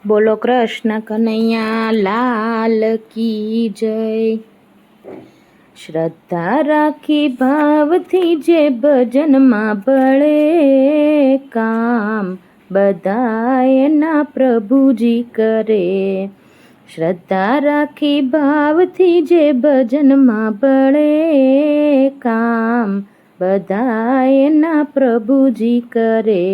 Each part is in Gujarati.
બોલો કૃષ્ણ કનૈયા લાલ કી જય। શ્રદ્ધા રાખી ભાવથી જે ભજનમાં બળે કામ, બધા એના પ્રભુજી કરે। શ્રદ્ધા રાખી ભાવથી જે ભજનમાં બળે કામ, બધા એના પ્રભુજી કરે।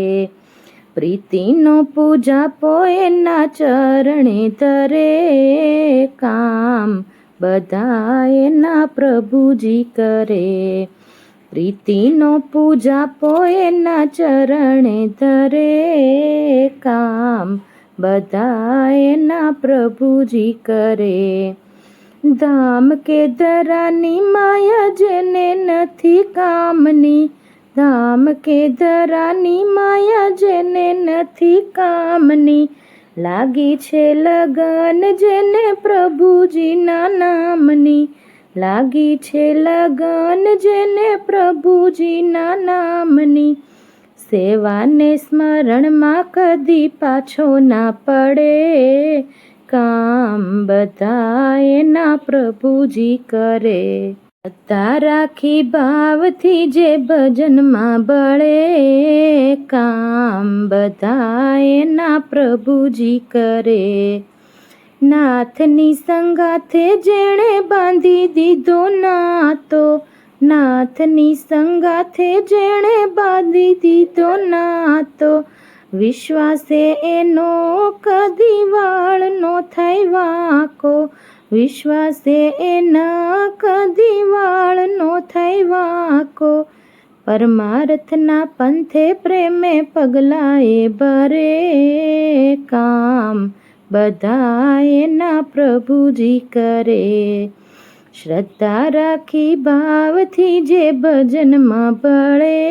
પ્રીતિનો પૂજાપો એના ચરણે ધરે કામ, બધા એના પ્રભુજી કરે। પ્રીતિનો પૂજાપો એના ચરણે ધરે કામ, બધા એના પ્રભુજી કરે। ધામ કે ધરાની માયા જેને નથી કામની, ધામ કે ધરાની માયા જેને નથી કામની, લાગી છે લગન જેને પ્રભુજીના નામની, લાગી છે લગન જેને પ્રભુજીના નામની। સેવાને સ્મરણમાં કદી પાછો ના પડે કામ, બધા એના પ્રભુજી કરે। શ્રદ્ધા રાખી ભાવથી જે ભજનમાં બળે કામ, બધા એના પ્રભુજી કરે। નાથની સંગાથે જેણે બાંધી દીધો નાતો, નાથની સંગાથે જેણે બાંધી દીધો નાતો, વિશ્વાસે એનો કદી વાળ નો થાય વાંકો, વિશ્વાસે એના કદી વાળ નો થાય વાંકો। પરમાર્થના પંથે પ્રેમે પગલાએ ભરે કામ, બધા એના પ્રભુજી કરે। શ્રદ્ધા રાખી ભાવથી જે ભજનમાં બળે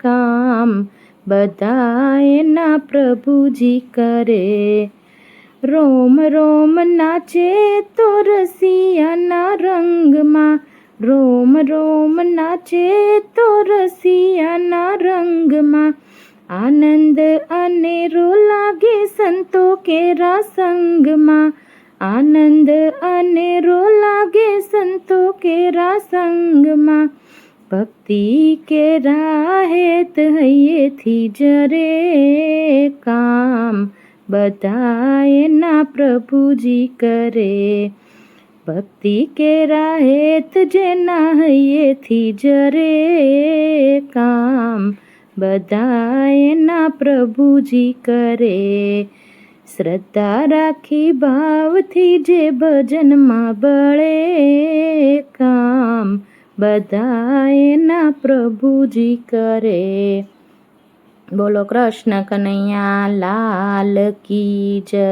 કામ, બધા એના પ્રભુજી કરે। રોમ રોમ નાચે તો રસિયાના રંગમાં, રોમ રોમ નાચે તો રસિયાના રંગમાં, આનંદ અનેરો લાગે સંતો કેરા સંગમાં, આનંદ અનેરો લાગે સંતો કેરા સંગમાં। ભક્તિ કેરા હેત હૈયેથી જરે કામ, બધા એના પ્રભુજી કરે। ભક્તિ કેરા હેત જેના હૈયેથી જરે કામ, બધા એના પ્રભુજી કરે। શ્રદ્ધા રાખી ભાવથી જે ભજનમાં બળે કામ, બધા એના પ્રભુજી કરે। બોલો કૃષ્ણ કનૈયા લાલ કી જય।